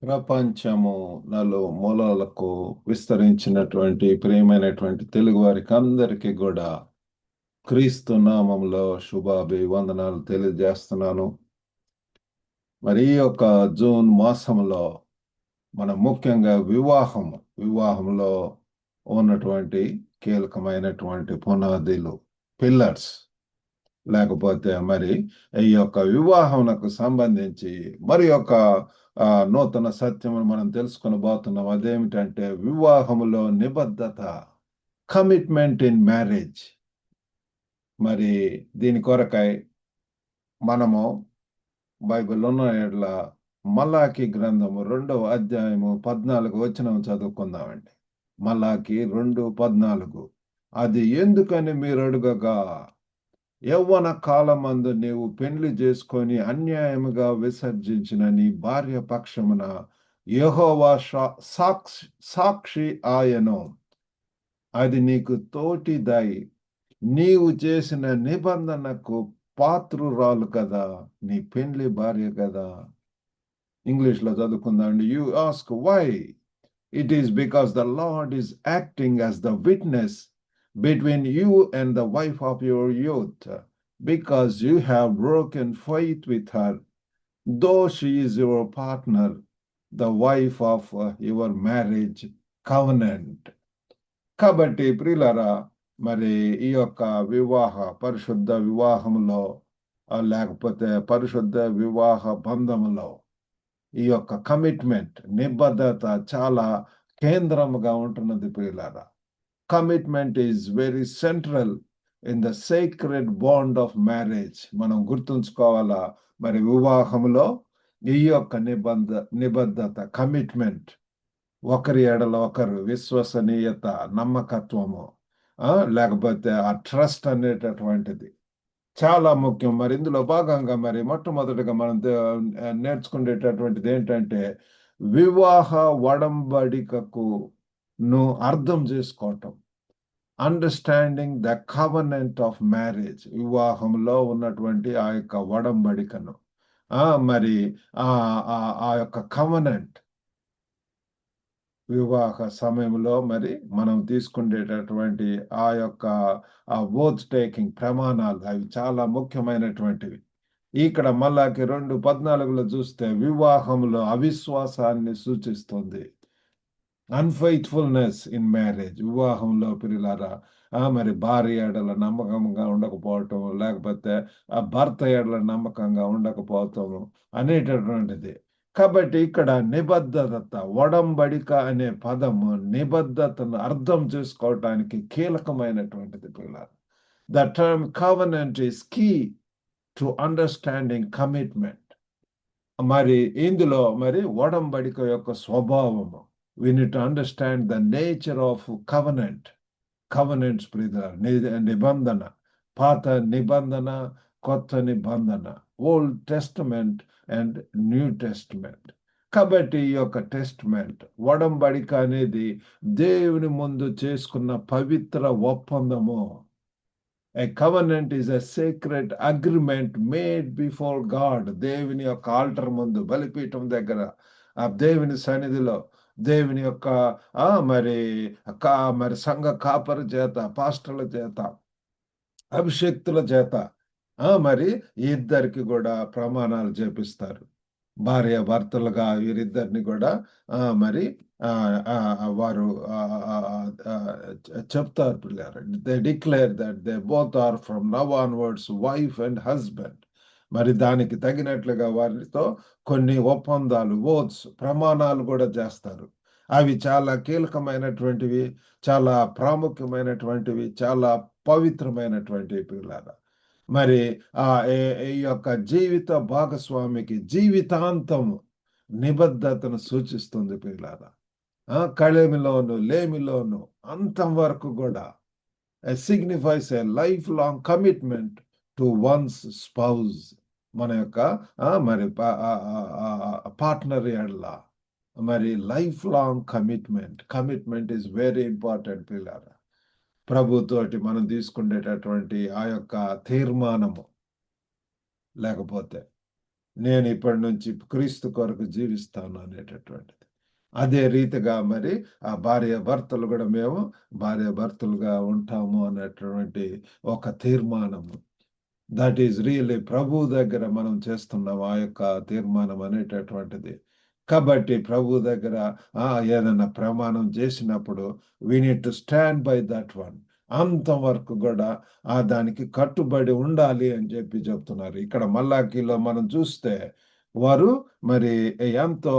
ప్రపంచము నలుమూలలకు విస్తరించినటువంటి ప్రియమైనటువంటి తెలుగు వారికి అందరికీ కూడా క్రీస్తు నామంలో శుభాభివందనాలు తెలియజేస్తున్నాను. మరి ఈ యొక్క జూన్ మాసంలో మనం ముఖ్యంగా వివాహంలో ఉన్నటువంటి కీలకమైనటువంటి పునాదులు, పిల్లర్స్, లేకపోతే మరి ఈ యొక్క వివాహమునకు సంబంధించి మరి యొక్క నూతన సత్యమును మనం తెలుసుకొని పోతున్నాం. అదేమిటంటే వివాహములో నిబద్ధత, కమిట్మెంట్ ఇన్ మ్యారేజ్. మరి దీని కొరకై మనము బైబిల్ ఉన్న ఎడల మలాకి గ్రంథము 2వ అధ్యాయము 14 వచనం చదువుకుందామండి. మలాకి 2:14. అది ఎందుకని మీరు అడుగగా, యవ్వన కాలమందు నీవు పెండ్లి చేసుకొని అన్యాయముగా విసర్జించిన నీ భార్య పక్షమున యెహోవా సాక్షి ఆయను. అది నీకు తోటిదై నీవు చేసిన నిబంధనకు పాత్రురాలు కదా, నీ పెండ్లి భార్య కదా. ఇంగ్లీష్లో చదువుకుందామండి. You ask why. It is because the Lord is acting as the witness between you and the wife of your youth, because you have broken faith with her, though she is your partner, the wife of your marriage covenant. కాబట్టి ప్రియులారా, మరి ఈ యొక్క పరిశుద్ధ వివాహంలో లేకపోతే పరిశుద్ధ వివాహ బంధంలో ఈ యొక్క కమిట్మెంట్, నిబద్ధత చాలా కేంద్రముగా ఉంటున్నది ప్రియులారా. Commitment is very central in the secret bond of marriage. మనం గుర్తుంచుకోవాలా, మరి వివాహంలో ఈ యొక్క నిబద్ధత, కమిట్మెంట్, ఒకరి ఎడల ఒకరు విశ్వసనీయత, నమ్మకత్వము, లేకపోతే ఆ ట్రస్ట్ అనేటటువంటిది చాలా ముఖ్యం. మరి ఇందులో భాగంగా మరి మొట్టమొదటిగా మనం నేర్చుకునేటటువంటిది ఏంటంటే వివాహ వడంబడికకు అర్థం చేసుకోవటం. Understanding the covenant of marriage. వివాహంలో ఉన్నటువంటి ఆ యొక్క వడంబడికను, మరి ఆ యొక్క కవనెంట్, వివాహ సమయంలో మరి మనం తీసుకునేటటువంటి ఆ యొక్క ఓత్ టేకింగ్ ప్రమాణాలు, అవి చాలా ముఖ్యమైనటువంటివి. ఇక్కడ మలాకి 2:14 చూస్తే వివాహంలో అవిశ్వాసాన్ని సూచిస్తుంది. Unfaithfulness in marriage. వివాహంలో పిల్లలారా, మరి భార్య ఎడల నమ్మకంగా ఉండకపోవటం, లేకపోతే ఆ భర్త ఎడల నమ్మకంగా ఉండకపోవటం అనేటటువంటిది. కాబట్టి ఇక్కడ నిబద్ధత, వడంబడిక అనే పదము నిబద్ధతను అర్థం చేసుకోవటానికి కీలకమైనటువంటిది పిల్లలు. The term covenant is key to understanding commitment. మరి ఇందులో మరి వడంబడిక యొక్క స్వభావము. We need to understand the nature of covenant. Covenants, నిబంధన, పాత నిబంధన, కొత్త నిబంధన, old testament and new testament. కాబట్టి ఈ యొక్క టెస్టమెంట్, వడంబడిక అనేది దేవుని ముందు చేసుకున్న పవిత్ర ఒప్పందము. A covenant is a sacred agreement made before God. దేవుని యొక్క ఆల్టర్ ముందు, బలిపీఠం దగ్గర, ఆ దేవుని సన్నిధిలో, దేవుని యొక్క మరి సంఘ కాపరి చేత, పాస్టర్ల చేత, అభిషేక్తుల చేత మరి ఇద్దరికి కూడా ప్రమాణాలు చేపిస్తారు. భార్య భర్తలుగా వీరిద్దరిని కూడా మరి వారు చెప్తారు పిల్లలు. They declare that they both are from now onwards wife and husband. మరి దానికి తగినట్లుగా వారితో కొన్ని ఒప్పందాలు, ఓత్స్, ప్రమాణాలు కూడా చేస్తారు. అవి చాలా కీలకమైనటువంటివి, చాలా ప్రాముఖ్యమైనటువంటివి, చాలా పవిత్రమైనటువంటివి పిల్లలు. మరి ఈ యొక్క జీవిత భాగస్వామికి జీవితాంతం నిబద్ధతను సూచిస్తుంది పిల్లలు. కళేమిలోను, లేమిలోను, అంతం వరకు కూడా signifies A life long commitment to once spouse. మన యొక్క మరి పార్ట్నర్ ఎడల మరి life long commitment is very important పిల్లలు. ప్రభుతోటి మనం తీసుకునేటటువంటి ఆ యొక్క తీర్మానము లేకపోతే నేను ఇప్పటి నుంచి క్రీస్తు కొరకు జీవిస్తాను అనేటటువంటిది. అదే రీతిగా మరి ఆ భార్యాభర్తలు కూడా మేము భార్యాభర్తలుగా ఉంటాము అన్నటువంటి ఒక తీర్మానము. దట్ ఈస్ రియల్లీ ప్రభు దగ్గర మనం చేస్తున్నాం ఆ యొక్క తీర్మానం అనేటటువంటిది. కాబట్టి ప్రభు దగ్గర ఏదైనా ప్రమాణం చేసినప్పుడు we need to stand by that one. అంతవరకు కూడా దానికి కట్టుబడి ఉండాలి అని చెప్పి చెప్తున్నారు. ఇక్కడ మల్లాకిలో మనం చూస్తే వారు మరి ఎంతో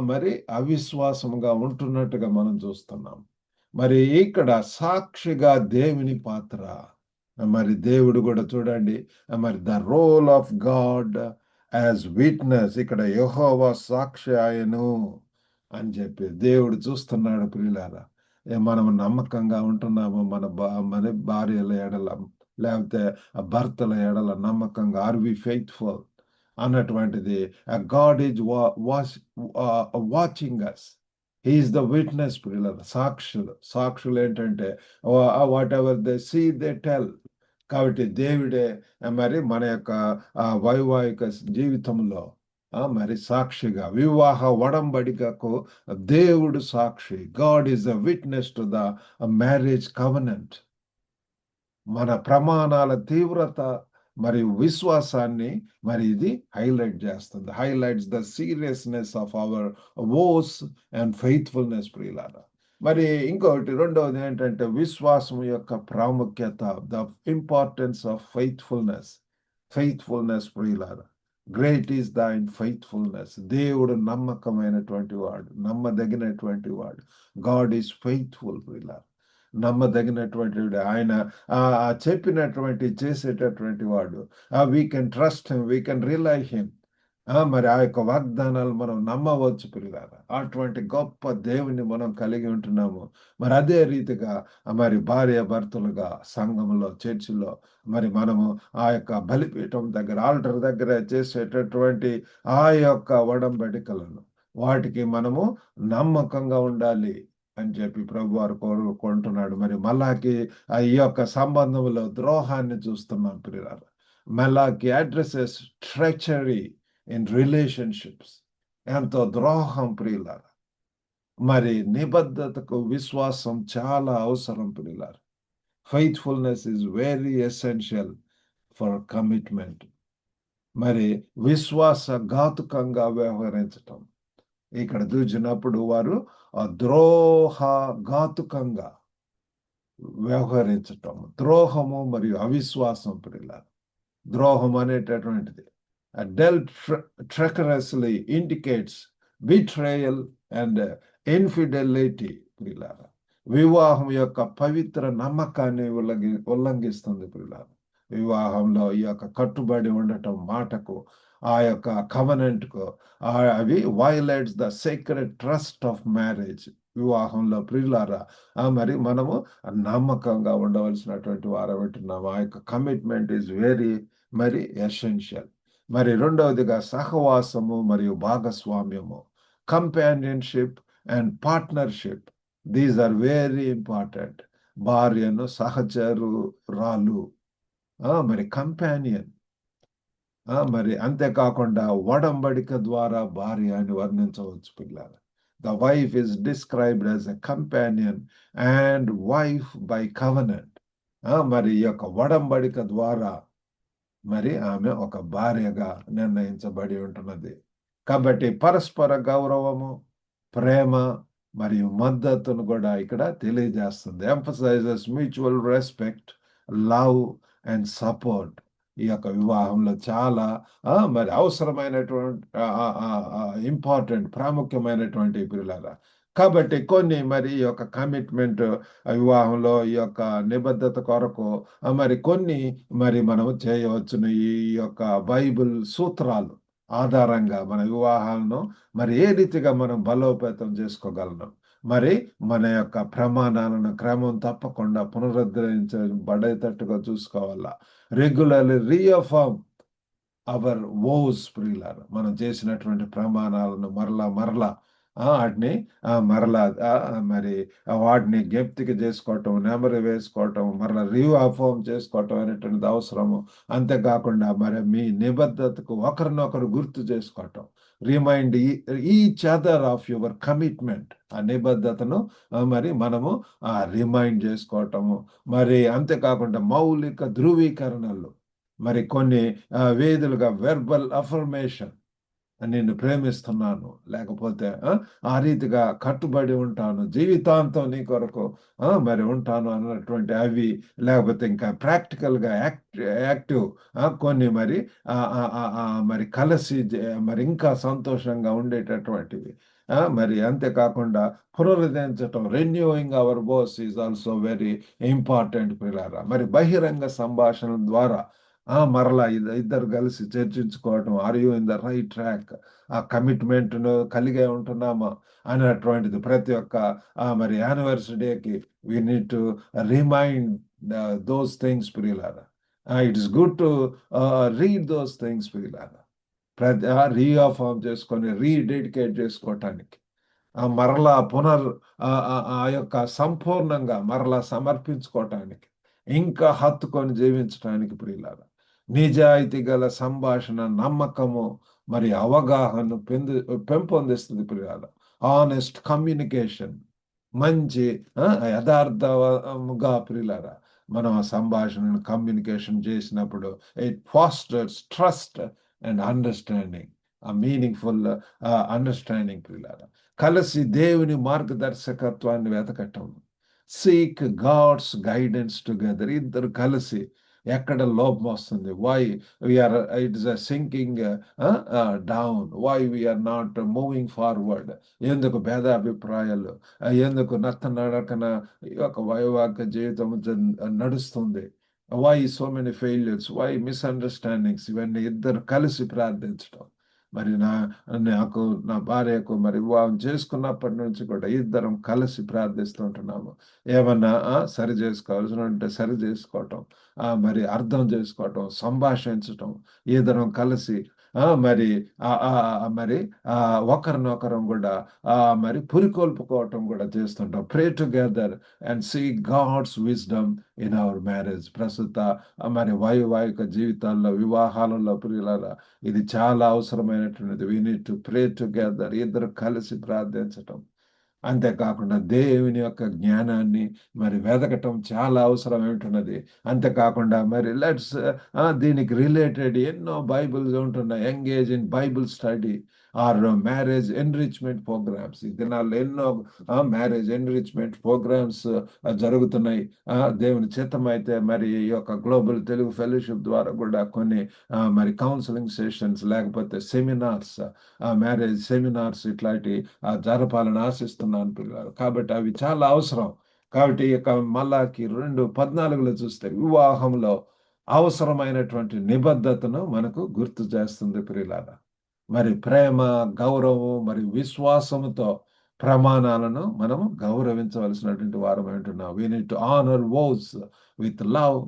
మరి అవిశ్వాసంగా ఉంటున్నట్టుగా మనం చూస్తున్నాం. మరి ఇక్కడ సాక్షిగా దేవుని పాత్ర. మరి దేవుడు కూడా చూడండి, మరి the role of God as witness, ఇక్కడ యెహోవా సాక్షి ఆయను అని చెప్పి దేవుడు చూస్తున్నాడు ప్రియులారా. మనం నమ్మకంగా ఉంటున్నాము మన భార్యల ఎడల, లేకపోతే భర్తల ఎడల నమ్మకంగా, ఆర్ వి ఫెయిత్ఫుల్ అన్నటువంటిది. God is watching us. He's the witness ప్రియులారా. సాక్షులు ఏంటంటే whatever they see they tell. కాబట్టి దేవుడే మరి మన యొక్క వైవాహిక జీవితంలో మరి సాక్షిగా, వివాహ ఒడంబడికకు దేవుడు సాక్షి. God is a witness to the marriage covenant. మన ప్రమాణాల తీవ్రత మరియు విశ్వాసాన్ని మరి ఇది హైలైట్ చేస్తుంది. Highlights the seriousness of our oaths and faithfulness ప్రియులారా. మరి ఇంకొకటి రెండవది ఏంటంటే విశ్వాసం యొక్క ప్రాముఖ్యత, ద ఇంపార్టెన్స్ ఆఫ్ ఫెయిత్ఫుల్నెస్ ప్రియులారా. Great is thine faithfulness. దేవుడు నమ్మకమైనటువంటి వాడు, నమ్మదగినటువంటి వాడు. గాడ్ ఈజ్ ఫెయిత్ఫుల్ ప్రియులారా. నమ్మదగినటువంటి ఆయన చెప్పినటువంటి చేసేటటువంటి వాడు. We can trust him, we can rely him. మరి ఆ యొక్క వాగ్దానాలు మనం నమ్మవచ్చు ప్రియులారా. అటువంటి గొప్ప దేవుని మనం కలిగి ఉంటున్నాము. మరి అదే రీతిగా మరి భార్యాభర్తలుగా సంఘంలో, చర్చిలో మరి మనము ఆ యొక్క బలిపీఠం దగ్గర, ఆల్టర్ దగ్గర చేసేటటువంటి ఆ యొక్క ఒడంబడికలను, వాటికి మనము నమ్మకంగా ఉండాలి అని చెప్పి ప్రభువారు కోరుకుంటున్నాడు. మరి మల్లాకి ఈ యొక్క సంబంధంలో ద్రోహాన్ని చూస్తున్నాం ప్రియులారా. మల్లాకి అడ్రసెస్ ట్రెచరీ ఇన్ రిలేషన్షిప్స్. ఎంతో ద్రోహం ప్రియులారా. మరి నిబద్ధతకు విశ్వాసం చాలా అవసరం ప్రియులారా. Faithfulness is very essential for commitment. మరి విశ్వాసఘాతుకంగా వ్యవహరించటం, ఇక్కడ చూసినప్పుడు వారు ద్రోహఘాతుకంగా వ్యవహరించటం, ద్రోహము మరియు అవిశ్వాసం ప్రియులారా. ద్రోహం అనేటటువంటిది treacherously indicates betrayal and infidelity ప్రియులారా. వివాహం యొక్క పవిత్ర నమ్మకాన్ని ఉల్లంఘిస్తుంది ప్రియులారా. వివాహంలో ఈ యొక్క కట్టుబడి ఉండటం మాటకు, ఆ యొక్క కవనెంట్కు, అవి violates the secret trust of marriage. వివాహంలో ప్రియులారా మరి మనము నమ్మకంగా ఉండవలసినటువంటి వారమంటున్నాము. ఆ యొక్క కమిట్మెంట్ ఈజ్ వెరీ మరి ఎసెన్షియల్. మరి రెండవదిగా సహవాసము మరియు భాగస్వామ్యము, companionship and partnership. These are very important. భార్యను సహచరురాలు, మరి కంపానియన్, మరి అంతేకాకుండా ఒడంబడిక ద్వారా భార్య అని వర్ణించవచ్చు పిల్లలు. The wife is described as a companion and wife by covenant. మరి ఈ యొక్క ఒడంబడిక ద్వారా మరి ఆమె ఒక భార్యగా నిర్ణయించబడి ఉంటున్నది. కాబట్టి పరస్పర గౌరవము, ప్రేమ మరియు మద్దతును కూడా ఇక్కడ తెలియజేస్తుంది. Emphasises mutual respect, love and support. ఈ యొక్క వివాహంలో చాలా మరి అవసరమైనటువంటి ఇంపార్టెంట్, ప్రాముఖ్యమైనటువంటి పిల్లల. కాబట్టి కొన్ని మరి ఈ యొక్క కమిట్మెంట్ వివాహంలో ఈ యొక్క నిబద్ధత కొరకు మరి కొన్ని మరి మనము చేయవచ్చును. ఈ యొక్క బైబిల్ సూత్రాలు ఆధారంగా మన వివాహాలను మరి ఏ రీతిగా మనం బలోపేతం చేసుకోగలను, మరి మన యొక్క ప్రమాణాలను క్రమం తప్పకుండా పునరుద్ధరించబడేటట్టుగా చూసుకోవాలా. రెగ్యులర్లీ రీఅఫర్మ్ అవర్ వోస్ ప్రియులారా. మనం చేసినటువంటి ప్రమాణాలను మరలా వాటిని మరలా మరి వాటిని జ్ఞప్తికి చేసుకోవటం, నెమరు వేసుకోవటం, మరలా రీఅఫర్మ్ చేసుకోవటం అనేటువంటిది అవసరము. అంతేకాకుండా మరి మీ నిబద్ధతకు ఒకరినొకరు గుర్తు చేసుకోవటం, remind each other of your commitment. ఆ నిబద్ధతను మరి మనము రిమైండ్ చేసుకోవటము. మరి అంతేకాకుండా మౌలిక ధృవీకరణలు, మరి కొన్ని వేదులుగా వెర్బల్ అఫర్మేషన్, నిన్ను ప్రేమిస్తున్నాను, లేకపోతే ఆ రీతిగా కట్టుబడి ఉంటాను, జీవితాంతం నీ కొరకు మరి ఉంటాను అన్నటువంటి అవి, లేకపోతే ఇంకా ప్రాక్టికల్గా యాక్టివ్ కొన్ని మరి మరి కలిసి మరి ఇంకా సంతోషంగా ఉండేటటువంటివి. మరి అంతేకాకుండా పునరుద్ధరించటం, renewing our vows is also very important పిల్లారా. మరి బహిరంగ సంభాషణ ద్వారా మరలా ఇద్దరు కలిసి చర్చించుకోవటం, are you in the right track, ఆ కమిట్మెంట్ను కలిగే ఉంటున్నామా అనేటువంటిది ప్రతి ఒక్క మరి యానివర్సరీ డేకి we need to remind those things ప్రియులారా. It is good to read those things ప్రియులారా. ప్రతి రీఅఫర్మ్ చేసుకొని రీడెడికేట్ చేసుకోవటానికి, మరలా ఆ యొక్క సంపూర్ణంగా మరలా సమర్పించుకోవటానికి, ఇంకా హత్తుకొని జీవించటానికి ప్రియులారా. నిజాయితీ గల సంభాషణ నమ్మకము మరి అవగాహన పెంపొందిస్తుంది ప్రియులారా. ఆనెస్ట్ కమ్యూనికేషన్, మంచి యథార్థముగా ప్రియులారా మనం ఆ సంభాషణను కమ్యూనికేషన్ చేసినప్పుడు it fosters trust and understanding, ఆ మీనింగ్ఫుల్ అండర్స్టాండింగ్ ప్రియులారా. కలిసి దేవుని మార్గదర్శకత్వాన్ని వెతకటం, సీక్ గాడ్స్ గైడెన్స్ టుగెదర్. ఇద్దరు కలిసి ఎక్కడ లోపం వస్తుంది, why we are it is a sinking down, why we are not moving forward, ఎందుకు భేదాభిప్రాయాలు, ఎందుకు నడకన ఈ యొక్క వైవాహిక జీవితం నడుస్తుంది, why so many failures, why misunderstandings, ఇవన్నీ ఇద్దరు కలిసి ప్రార్థించడం. మరి నాకు నా భార్యకు మరి వివాహం చేసుకున్నప్పటి నుంచి కూడా ఇద్దరం కలిసి ప్రార్థిస్తుంటున్నాము. ఏమన్నా సరి చేసుకోవాల్సిన ఉంటే సరి చేసుకోవటం, మరి అర్థం చేసుకోవటం, సంభాషించటం, ఇద్దరం కలిసి మరి మరి ఒకరినొకరం కూడా మరి పురికొల్పుకోవటం కూడా చేస్తుంటాం. Pray together and see God's wisdom in our marriage. ప్రస్తుత మరి వైవాహిక జీవితాల్లో, వివాహాలలో ప్రియులారా, ఇది చాలా అవసరమైనటువంటిది. We need to pray together, ఇద్దరు కలిసి ప్రార్థించటం. అంతేకాకుండా దేవుని యొక్క జ్ఞానాన్ని మరి వెదకటం చాలా అవసరం ఉంటున్నది. అంతేకాకుండా మరి దీనికి రిలేటెడ్ ఎన్నో బైబిల్స్ ఉంటున్నాయి. Engage in Bible study or marriage enrichment programs. ఈ దినాల్లో ఎన్నో మ్యారేజ్ ఎన్రిచ్మెంట్ ప్రోగ్రామ్స్ జరుగుతున్నాయి. దేవుని చిత్తం అయితే మరి ఈ యొక్క గ్లోబల్ తెలుగు ఫెలోషిప్ ద్వారా కూడా కొన్ని మరి కౌన్సిలింగ్ సెషన్స్, లేకపోతే సెమినార్స్, మ్యారేజ్ సెమినార్స్ ఇట్లాంటి జరపాలని ఆశిస్తున్నాను పిల్లలు. కాబట్టి అవి చాలా అవసరం. కాబట్టి ఇక మల్లాకి 2:14 చూస్తే వివాహంలో అవసరమైనటువంటి నిబద్ధతను మనకు గుర్తు చేస్తుంది ప్రియులారా. మరి ప్రేమ, గౌరవం మరి విశ్వాసముతో ప్రమాణాలను మనం గౌరవించవలసినటువంటి వారం అంటున్నాం. We need to honour vows with love,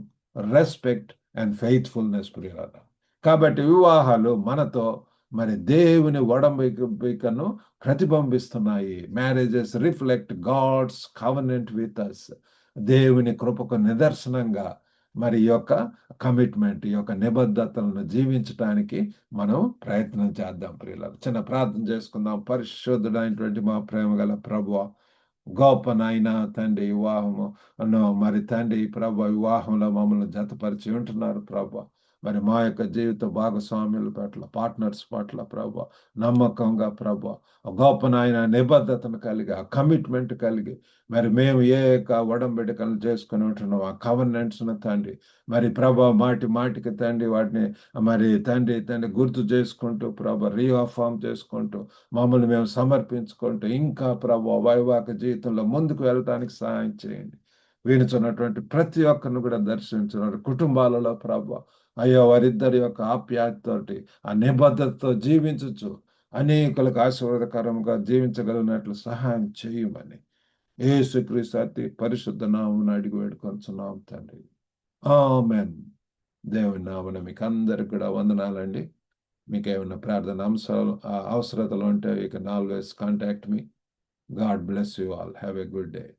respect and faithfulness ప్రియులారా. కాబట్టి వివాహాలు మనతో మరి దేవుని ఒడంబడికను ప్రతిబింబిస్తున్నాయి. Marriages reflect God's covenant with us. దేవుని కృపకు నిదర్శనంగా మరి ఈ యొక్క కమిట్మెంట్, ఈ యొక్క నిబద్ధతలను జీవించటానికి మనం ప్రయత్నం చేద్దాం ప్రియులారా. చిన్న ప్రార్థన చేసుకుందాం. పరిశుద్ధుడైనటువంటి మా ప్రేమ గల ప్రభువా, గొప్ప నాయన తండ్రి, వివాహము మరి తండ్రి ప్రభు వివాహంలో మమ్మల్ని జతపరిచి ఉంటున్నారు ప్రభు. మరి మా యొక్క జీవిత భాగస్వాముల పట్ల, పార్ట్నర్స్ పట్ల ప్రభు నమ్మకంగా ప్రభు గొప్ప నాయన నిబద్ధతను కలిగి, ఆ కమిట్మెంట్ కలిగి మరి మేము ఏ యొక్క ఒడంబడికలను చేసుకుని ఉంటున్నాం, ఆ కవర్నెంట్స్ను తండ్రి మరి ప్రభు మాటికి తండ్రి వాటిని మరి తండ్రి గుర్తు చేసుకుంటూ ప్రభు రీఅఫర్మ్ చేసుకుంటూ మమ్మల్ని మేము సమర్పించుకుంటూ ఇంకా ప్రభు వైవాహిక జీవితంలో ముందుకు వెళ్ళటానికి సహాయం చేయండి. వినుచున్నటువంటి ప్రతి ఒక్కరిని కూడా దర్శించున్నారు కుటుంబాలలో ప్రభు. అయ్యో వారిద్దరి యొక్క ఆప్యాయతతోటి, ఆ నిబద్ధతతో జీవించచ్చు అనేకులకు ఆశీర్వాదకరంగా జీవించగలిగినట్లు సహాయం చేయమని యేసుక్రీస్తు అతి పరిశుద్ధ నామమున అడిగి వేడుకొంచున్నాం తండ్రి. ఆమేన్. దేవుని నామమున మీకు అందరికి కూడా వందనాలండి. మీకు ఏమైనా ప్రార్థన అంశాలు అవసరతలు ఉంటే you can always contact me. God bless you all. Have a good day.